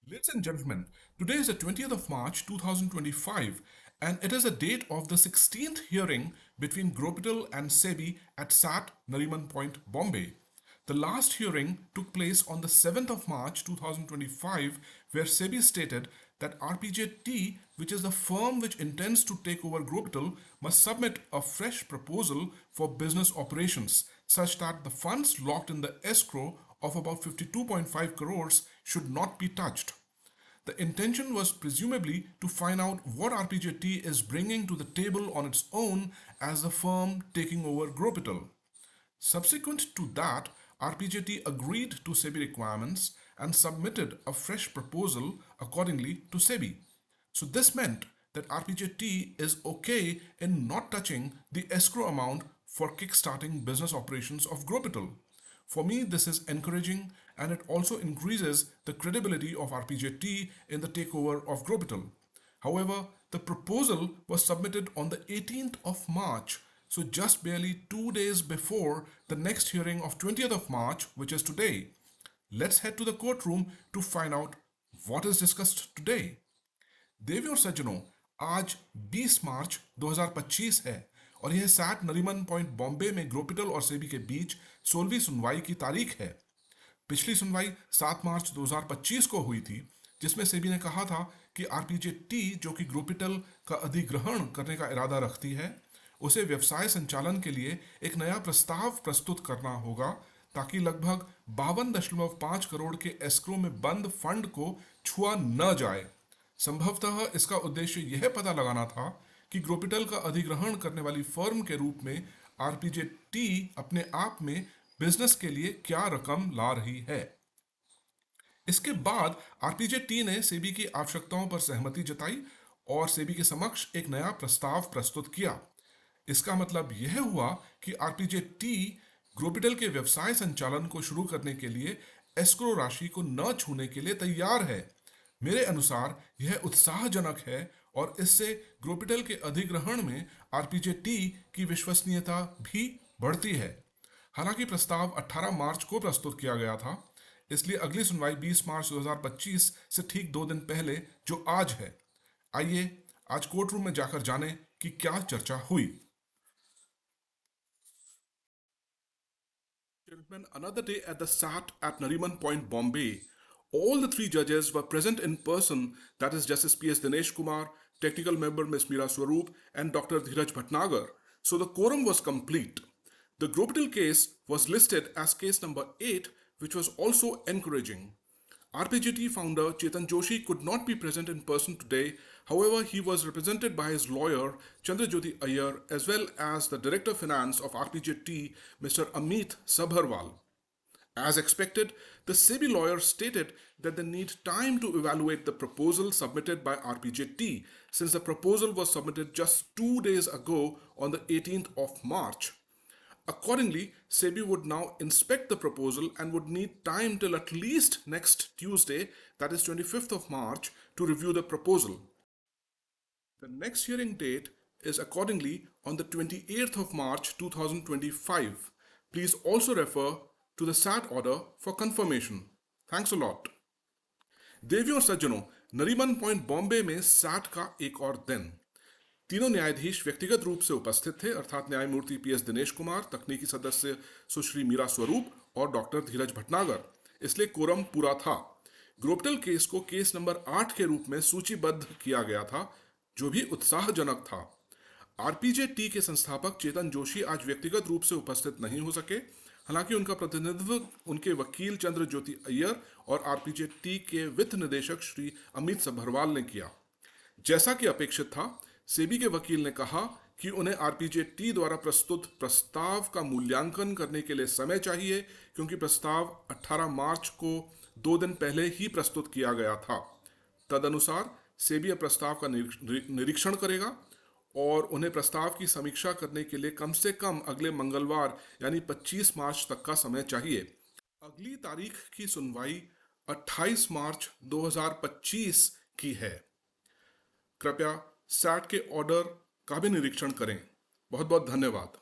Ladies and gentlemen, today is the 20th of March 2025 and it is the date of the 16th hearing between Gropital and SEBI at SAT Nariman Point, Bombay. The last hearing took place on the 7th of March 2025 where SEBI stated that RPJT, which is the firm which intends to take over Gropital, must submit a fresh proposal for business operations such that the funds locked in the escrow of about 52.5 crores should not be touched. The intention was presumably to find out what RPJT is bringing to the table on its own as the firm taking over Gropital. Subsequent to that, RPJT agreed to SEBI requirements and submitted a fresh proposal accordingly to SEBI. So this meant that RPJT is okay in not touching the escrow amount for kickstarting business operations of Gropital. For me, this is encouraging and it also increases the credibility of RPJT in the takeover of Gropital. However, the proposal was submitted on the 18th of March, so just barely 2 days before the next hearing of 20th of March, which is today. Let's head to the courtroom to find out what is discussed today. देवी और सज्जनों, आज 20 मार्च 2025 है और यह set Nariman point Bombay में ग्रोपिटल और सेबी के बीच 16वीं सुनवाई की तारीख है। पिछली सुनवाई 7 मार्च 2025 को हुई थी, जिसमें सेबी ने कहा था कि आरपीजेटी, जो कि ग्रोपिटल का अधिग्रहण करने का इरादा रखती है, उसे व्यवसाय संचालन के लिए एक नया प्रस्ताव प्रस्तुत करना होगा ताकि लगभग 52.5 करोड़ के एस्क्रो में बंद फंड को छुआ न जाए। संभवतः इसका उद्देश्य यह पता लगाना था कि ग्रोपिटल का अधिग्रहण करने वाली फर्म के रूप में आरपीजेटी अपने आप में बिजनेस के लिए क्या रकम ला रही है। इसके बाद आरपीजेटी ने सेबी की आवश्यकताओं पर सहमति जताई और सेबी के समक्ष एक नया प्रस्ताव प्रस्तुत किया। इसका मतलब यह हुआ कि आरपीजेटी ग्रोपिटल के व्यवसाय संचालन को शुरू करने के लिए एस्क्रो राशि को न छूने के लिए तैयार है। मेरे अनुसार यह उत्साहजनक है और इससे ग्रोपिटल के अधिग्रहण में आरपीजेटी की विश्वसनीयता भी बढ़ती है। हालांकि प्रस्ताव 18 मार्च को प्रस्तुत किया गया था, इसलिए अगली सुनवाई 20 मार्च 2025 से ठीक 2 दिन पहले, जो आज है। आइए आज कोर्ट रूम में जाकर जानें कि क्या चर्चा हुई। Gentlemen, another day at the SAT at Nariman Point, Bombay. All the three judges were present in person, that is Justice P.S. Dinesh Kumar, technical member Ms. Meera Swaroop, and Dr. Dheeraj Bhatnagar. So the quorum was complete. The Gropital case was listed as case number 8, which was also encouraging. RPJT founder Chetan Joshi could not be present in person today. However, he was represented by his lawyer Chandrajyoti Iyer as well as the Director of Finance of RPJT, Mr. Amit Sabharwal. As expected, the SEBI lawyer stated that they need time to evaluate the proposal submitted by RPJT since the proposal was submitted just 2 days ago on the 18th of March. Accordingly, SEBI would now inspect the proposal and would need time till at least next Tuesday, that is 25th of March, to review the proposal. The next hearing date is accordingly on the 28th of March 2025. Please also refer to the SAT order for confirmation. Thanks a lot. देवियों और सज्जनों, Nariman point Bombay में set का एक और दिन। तीनों न्यायाधीश व्यक्तिगत रूप से उपस्थित थे, अर्थात न्यायमूर्ति पीएस दिनेश कुमार, तकनीकी सदस्य सुश्री मीरा स्वरूप और डॉक्टर धीरज भटनागर। इसलिए कोरम पूरा था। ग्रोपिटल केस को केस नंबर 8 के रूप में सूचीबद्ध किया गया था, जो भी उत्साहजनक था। आरपीजेटी के संस्थापक चेतन जोशी आज व्यक्तिगत रूप से उपस्थित नहीं हो सके। हालांकि उनका प्रतिनिधित्व उनके वकील चंद्रज्योति अय्यर और आरपीजेटी के वित्त निदेशक श्री अमित सभरवाल ने किया। जैसा कि अपेक्षित था, सेबी के वकील ने कहा कि उन्हें आरपीजेटी द्वारा प्रस्तुत प्रस्ताव का मूल्यांकन करने के लिए समय चाहिए, क्योंकि प्रस्ताव 18 मार्च को 2 दिन पहले ही प्रस्तुत किया गया था। तदनुसार सेबी प्रस्ताव का निरीक्षण करेगा और उन्हें प्रस्ताव की समीक्षा करने के लिए कम से कम अगले मंगलवार यानी 25 मार्च तक का समय चाहिए। अगली तारीख की सुनवाई 28 मार्च 2025 की है। कृपया सैट के ऑर्डर का भी निरीक्षण करें। बहुत बहुत धन्यवाद।